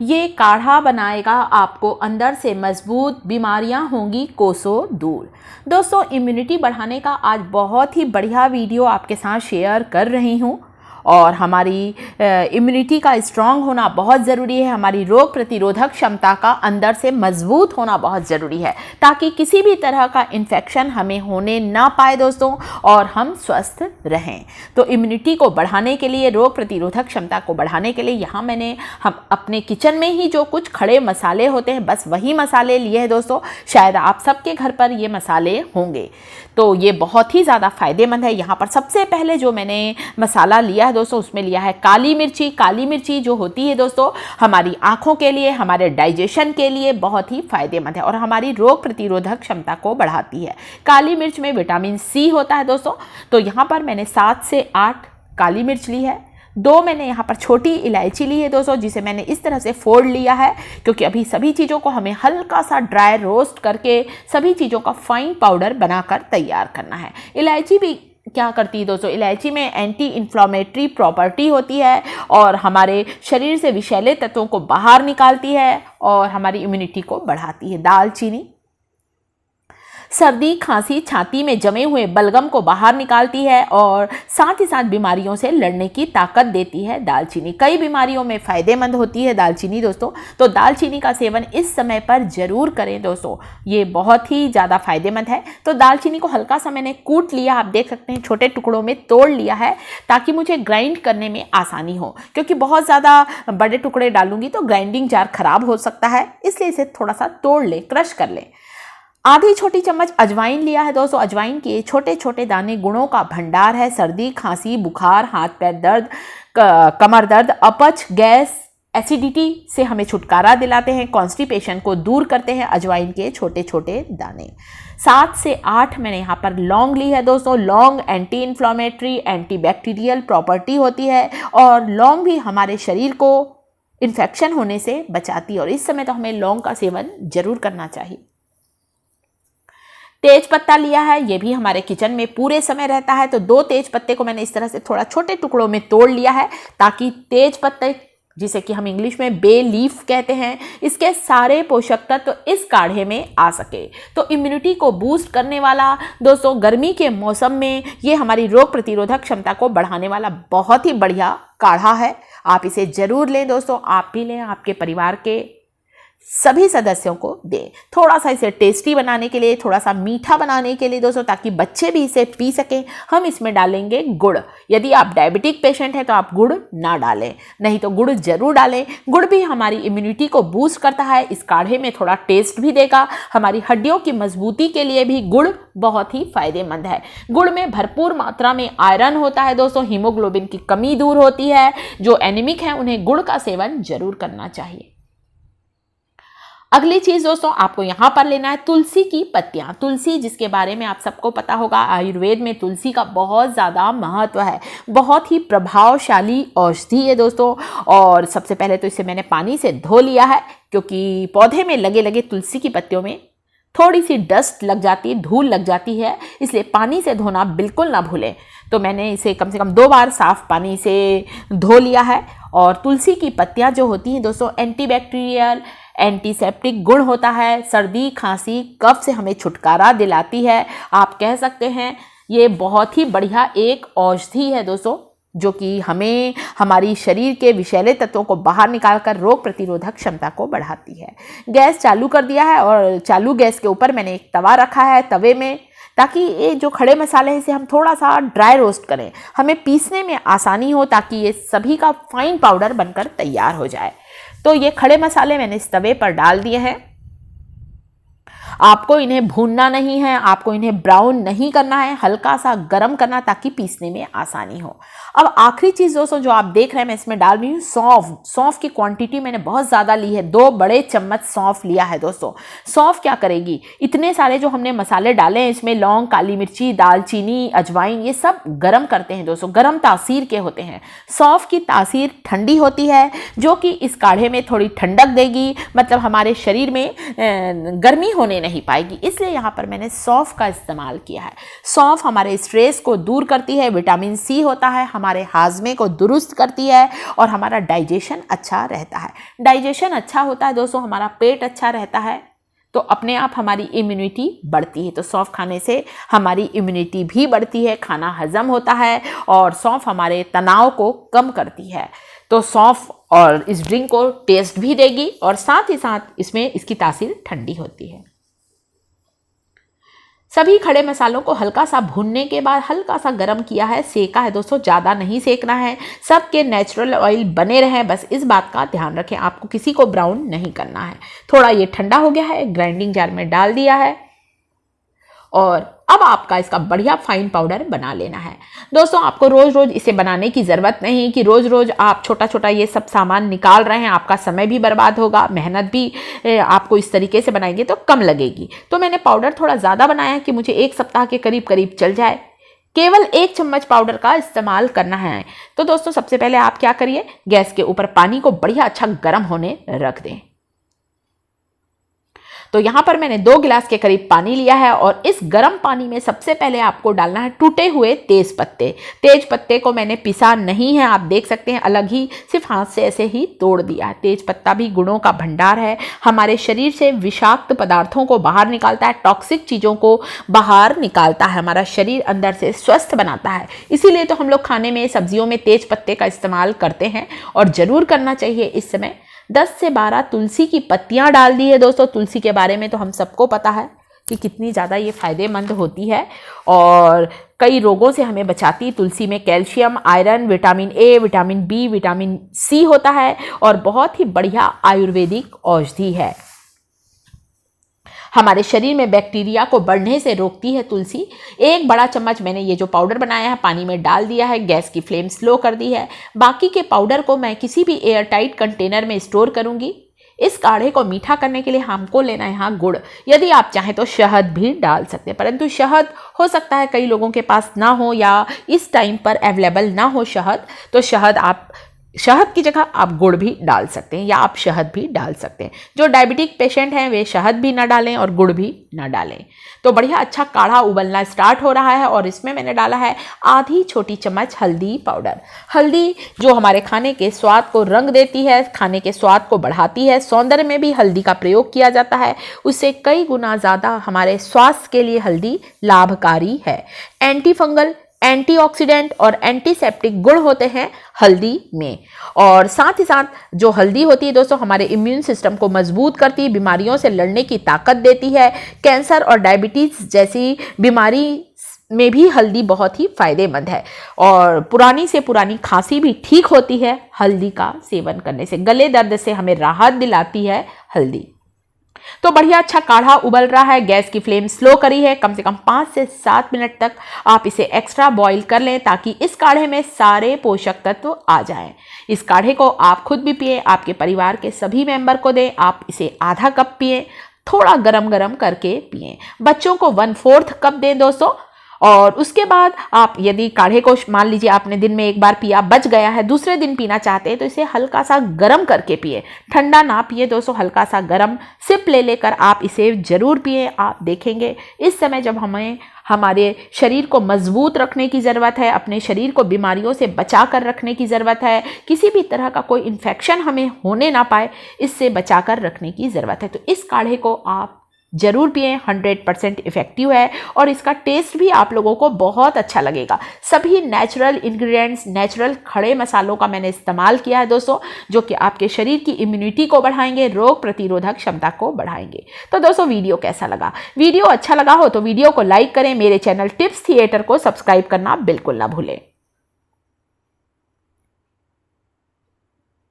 ये काढ़ा बनाएगा आपको अंदर से मजबूत, बीमारियां होंगी कोसों दूर। दोस्तों, इम्यूनिटी बढ़ाने का आज बहुत ही बढ़िया वीडियो आपके साथ शेयर कर रही हूँ और हमारी इम्यूनिटी का स्ट्रांग होना बहुत ज़रूरी है। हमारी रोग प्रतिरोधक क्षमता का अंदर से मजबूत होना बहुत ज़रूरी है ताकि किसी भी तरह का इन्फेक्शन हमें होने ना पाए दोस्तों, और हम स्वस्थ रहें। तो इम्यूनिटी को बढ़ाने के लिए, रोग प्रतिरोधक क्षमता को बढ़ाने के लिए यहाँ हम अपने किचन में ही जो कुछ खड़े मसाले होते हैं, बस वही मसाले लिए हैं दोस्तों। शायद आप सबके घर पर ये मसाले होंगे, तो ये बहुत ही ज़्यादा फ़ायदेमंद है। यहाँ पर सबसे पहले जो मैंने मसाला लिया है दोस्तों, उसमें लिया है काली मिर्ची। काली मिर्ची जो होती है दोस्तों, हमारी आँखों के लिए, हमारे डाइजेशन के लिए बहुत ही फ़ायदेमंद है और हमारी रोग प्रतिरोधक क्षमता को बढ़ाती है। काली मिर्च में विटामिन सी होता है दोस्तों। तो यहाँ पर मैंने 7 से 8 काली मिर्च ली है। 2 मैंने यहाँ पर छोटी इलायची ली है दोस्तों, जिसे मैंने इस तरह से फोड़ लिया है, क्योंकि अभी सभी चीज़ों को हमें हल्का सा ड्राई रोस्ट करके सभी चीज़ों का फाइन पाउडर बनाकर तैयार करना है। इलायची भी क्या करती है दोस्तों, इलायची में एंटी इन्फ्लामेटरी प्रॉपर्टी होती है और हमारे शरीर से विषैले तत्वों को बाहर निकालती है और हमारी इम्यूनिटी को बढ़ाती है। दालचीनी सर्दी, खांसी, छाती में जमे हुए बलगम को बाहर निकालती है और साथ ही साथ बीमारियों से लड़ने की ताकत देती है। दालचीनी कई बीमारियों में फ़ायदेमंद होती है दालचीनी दोस्तों, तो दालचीनी का सेवन इस समय पर ज़रूर करें दोस्तों, ये बहुत ही ज़्यादा फ़ायदेमंद है। तो दालचीनी को हल्का सा मैंने कूट लिया, आप देख सकते हैं छोटे टुकड़ों में तोड़ लिया है ताकि मुझे ग्राइंड करने में आसानी हो, क्योंकि बहुत ज़्यादा बड़े टुकड़े डालूंगी तो ग्राइंडिंग जार खराब हो सकता है, इसलिए इसे थोड़ा सा तोड़ लें, क्रश कर लें। आधी छोटी चम्मच अजवाइन लिया है दोस्तों। अजवाइन के छोटे छोटे दाने गुणों का भंडार है। सर्दी, खांसी, बुखार, हाथ पैर दर्द, कमर दर्द, अपच, गैस, एसिडिटी से हमें छुटकारा दिलाते हैं, कॉन्स्टिपेशन को दूर करते हैं अजवाइन के छोटे छोटे दाने। 7 से 8 मैंने यहाँ पर लौंग ली है दोस्तों। लौंग anti inflammatory, anti bacterial property होती है और लौंग भी हमारे शरीर को इन्फेक्शन होने से बचाती है और इस समय तो हमें लौंग का सेवन जरूर करना चाहिए। तेज पत्ता लिया है, ये भी हमारे किचन में पूरे समय रहता है, तो 2 तेज पत्ते को मैंने इस तरह से थोड़ा छोटे टुकड़ों में तोड़ लिया है ताकि तेज पत्ते, जिसे कि हम इंग्लिश में बे लीफ कहते हैं, इसके सारे पोषक तत्व तो इस काढ़े में आ सके। तो इम्यूनिटी को बूस्ट करने वाला दोस्तों, गर्मी के मौसम में ये हमारी रोग प्रतिरोधक क्षमता को बढ़ाने वाला बहुत ही बढ़िया काढ़ा है। आप इसे जरूर लें दोस्तों, आप भी लें, आपके परिवार के सभी सदस्यों को दें। थोड़ा सा इसे टेस्टी बनाने के लिए, थोड़ा सा मीठा बनाने के लिए दोस्तों, ताकि बच्चे भी इसे पी सकें, हम इसमें डालेंगे गुड़। यदि आप डायबिटिक पेशेंट हैं तो आप गुड़ ना डालें, नहीं तो गुड़ जरूर डालें। गुड़ भी हमारी इम्यूनिटी को बूस्ट करता है, इस काढ़े में थोड़ा टेस्ट भी देगा। हमारी हड्डियों की मजबूती के लिए भी गुड़ बहुत ही फायदेमंद है। गुड़ में भरपूर मात्रा में आयरन होता है दोस्तों, हीमोग्लोबिन की कमी दूर होती है। जो एनीमिक हैं उन्हें गुड़ का सेवन जरूर करना चाहिए। अगली चीज़ दोस्तों, आपको यहाँ पर लेना है तुलसी की पत्तियाँ। तुलसी, जिसके बारे में आप सबको पता होगा, आयुर्वेद में तुलसी का बहुत ज़्यादा महत्व है, बहुत ही प्रभावशाली औषधि है दोस्तों। और सबसे पहले तो इसे मैंने पानी से धो लिया है, क्योंकि पौधे में लगे लगे तुलसी की पत्तियों में थोड़ी सी डस्ट लग जाती है, धूल लग जाती है, इसलिए पानी से धोना बिल्कुल ना भूलें। तो मैंने इसे कम से कम 2 बार साफ पानी से धो लिया है। और तुलसी की पत्तियाँ जो होती हैं दोस्तों, एंटीबैक्टीरियल, एंटीसेप्टिक गुण होता है। सर्दी, खांसी, कफ से हमें छुटकारा दिलाती है। आप कह सकते हैं ये बहुत ही बढ़िया एक औषधि है दोस्तों, जो कि हमें हमारी शरीर के विषैले तत्वों को बाहर निकालकर रोग प्रतिरोधक क्षमता को बढ़ाती है। गैस चालू कर दिया है और चालू गैस के ऊपर मैंने एक तवा रखा है। तवे में, ताकि ये जो खड़े मसाले हैं इसे हम थोड़ा सा ड्राई रोस्ट करें, हमें पीसने में आसानी हो, ताकि ये सभी का फाइन पाउडर बनकर तैयार हो जाए। तो ये खड़े मसाले मैंने इस तवे पर डाल दिए हैं। आपको इन्हें भूनना नहीं है, आपको इन्हें ब्राउन नहीं करना है, हल्का सा गरम करना, ताकि पीसने में आसानी हो। अब आखिरी चीज़ दोस्तों जो आप देख रहे हैं, मैं इसमें डाल रही हूँ सौंफ। सौंफ की क्वांटिटी मैंने बहुत ज़्यादा ली है, 2 बड़े चम्मच सौंफ लिया है दोस्तों। सौंफ क्या करेगी, इतने सारे जो हमने मसाले डाले हैं इसमें, लौंग, काली मिर्ची, दालचीनी, अजवाइन, ये सब गरम करते हैं दोस्तों, गरम तासीर के होते हैं। सौंफ की तासीर ठंडी होती है, जो कि इस काढ़े में थोड़ी ठंडक देगी, मतलब हमारे शरीर में गर्मी होने नहीं नहीं पाएगी। इसलिए यहाँ पर मैंने सौंफ का इस्तेमाल किया है। सौंफ हमारे स्ट्रेस को दूर करती है, विटामिन सी होता है, हमारे हाजमे को दुरुस्त करती है और हमारा डाइजेशन अच्छा रहता है। डाइजेशन अच्छा होता है दोस्तों, हमारा पेट अच्छा रहता है तो अपने आप हमारी इम्यूनिटी बढ़ती है। तो सौंफ खाने से हमारी इम्यूनिटी भी बढ़ती है, खाना हजम होता है और सौंफ हमारे तनाव को कम करती है। तो सौंफ और इस ड्रिंक को टेस्ट भी देगी और साथ ही साथ इसमें इसकी तासीर ठंडी होती है। सभी खड़े मसालों को हल्का सा भूनने के बाद हल्का सा गरम किया है, सेका है दोस्तों, ज़्यादा नहीं सेकना है। सबके नेचुरल ऑयल बने रहें, बस इस बात का ध्यान रखें, आपको किसी को ब्राउन नहीं करना है। थोड़ा ये ठंडा हो गया है, ग्राइंडिंग जार में डाल दिया है और अब आपका इसका बढ़िया फाइन पाउडर बना लेना है। दोस्तों आपको रोज़ रोज़ इसे बनाने की ज़रूरत नहीं कि रोज़ रोज़ आप छोटा छोटा ये सब सामान निकाल रहे हैं, आपका समय भी बर्बाद होगा, मेहनत भी आपको इस तरीके से बनाएंगे तो कम लगेगी। तो मैंने पाउडर थोड़ा ज़्यादा बनाया कि मुझे 1 सप्ताह के करीब करीब चल जाए। केवल 1 चम्मच पाउडर का इस्तेमाल करना है। तो दोस्तों सबसे पहले आप क्या करिए, गैस के ऊपर पानी को बढ़िया अच्छा गर्म होने रख दें। तो यहाँ पर मैंने 2 गिलास के करीब पानी लिया है और इस गर्म पानी में सबसे पहले आपको डालना है टूटे हुए तेज पत्ते। तेज पत्ते को मैंने पिसा नहीं है, आप देख सकते हैं, अलग ही सिर्फ हाथ से ऐसे ही तोड़ दिया है। तेज पत्ता भी गुणों का भंडार है, हमारे शरीर से विषाक्त पदार्थों को बाहर निकालता है, टॉक्सिक चीज़ों को बाहर निकालता है, हमारा शरीर अंदर से स्वस्थ बनाता है। इसीलिए तो हम लोग खाने में, सब्जियों में तेज पत्ते का इस्तेमाल करते हैं और ज़रूर करना चाहिए। इस समय 10 से 12 तुलसी की पत्तियां डाल दी है। दोस्तों तुलसी के बारे में तो हम सबको पता है कि कितनी ज़्यादा ये फ़ायदेमंद होती है और कई रोगों से हमें बचाती है। तुलसी में calcium, iron, vitamin A, vitamin B, vitamin C होता है और बहुत ही बढ़िया आयुर्वेदिक औषधि है। हमारे शरीर में बैक्टीरिया को बढ़ने से रोकती है तुलसी। 1 बड़ा चम्मच मैंने ये जो पाउडर बनाया है पानी में डाल दिया है, गैस की फ्लेम स्लो कर दी है। बाकी के पाउडर को मैं किसी भी एयर टाइट कंटेनर में स्टोर करूंगी। इस काढ़े को मीठा करने के लिए हमको लेना है यहाँ गुड़। यदि आप चाहें तो शहद भी डाल सकते हैं, परंतु शहद हो सकता है कई लोगों के पास ना हो या इस टाइम पर अवेलेबल ना हो शहद, तो शहद की जगह आप गुड़ भी डाल सकते हैं या आप शहद भी डाल सकते हैं। जो डायबिटिक पेशेंट हैं वे शहद भी ना डालें और गुड़ भी ना डालें। तो बढ़िया अच्छा काढ़ा उबलना स्टार्ट हो रहा है और इसमें मैंने डाला है आधी छोटी चम्मच हल्दी पाउडर। हल्दी जो हमारे खाने के स्वाद को रंग देती है, खाने के स्वाद को बढ़ाती है, सौंदर्य में भी हल्दी का प्रयोग किया जाता है, उससे कई गुना ज़्यादा हमारे स्वास्थ्य के लिए हल्दी लाभकारी है। एंटी फंगल, एंटीऑक्सीडेंट और एंटीसेप्टिक गुण होते हैं हल्दी में। और साथ ही साथ जो हल्दी होती है दोस्तों हमारे इम्यून सिस्टम को मजबूत करती है, बीमारियों से लड़ने की ताकत देती है। कैंसर और डायबिटीज़ जैसी बीमारी में भी हल्दी बहुत ही फायदेमंद है और पुरानी से पुरानी खांसी भी ठीक होती है हल्दी का सेवन करने से। गले दर्द से हमें राहत दिलाती है हल्दी। तो बढ़िया अच्छा काढ़ा उबल रहा है, गैस की फ्लेम स्लो करी है। कम से कम 5 से 7 मिनट तक आप इसे एक्स्ट्रा बॉईल कर लें ताकि इस काढ़े में सारे पोषक तत्व आ जाएं। इस काढ़े को आप खुद भी पिए, आपके परिवार के सभी मेंबर को दें। आप इसे आधा कप पिए, थोड़ा गरम गरम करके पिए। बच्चों को 1/4 कप दें दोस्तों। और उसके बाद आप यदि काढ़े को मान लीजिए आपने दिन में 1 बार पिया, बच गया है, दूसरे दिन पीना चाहते हैं तो इसे हल्का सा गर्म करके पिए, ठंडा ना पिए दोस्तों, हल्का सा गर्म सिप ले लेकर आप इसे जरूर पिए। आप देखेंगे इस समय जब हमें हमारे शरीर को मजबूत रखने की ज़रूरत है, अपने शरीर को बीमारियों से बचा कर रखने की ज़रूरत है, किसी भी तरह का कोई इन्फेक्शन हमें होने ना पाए, इससे बचा कर रखने की ज़रूरत है। तो इस काढ़े को आप जरूर पिएं, 100% इफेक्टिव है और इसका टेस्ट भी आप लोगों को बहुत अच्छा लगेगा। सभी नेचुरल इंग्रेडिएंट्स, नेचुरल खड़े मसालों का मैंने इस्तेमाल किया है दोस्तों, जो कि आपके शरीर की इम्यूनिटी को बढ़ाएंगे, रोग प्रतिरोधक क्षमता को बढ़ाएंगे। तो दोस्तों वीडियो कैसा लगा? वीडियो अच्छा लगा हो तो वीडियो को लाइक करें, मेरे चैनल टिप्स थिएटर को सब्सक्राइब करना बिल्कुल ना भूलें।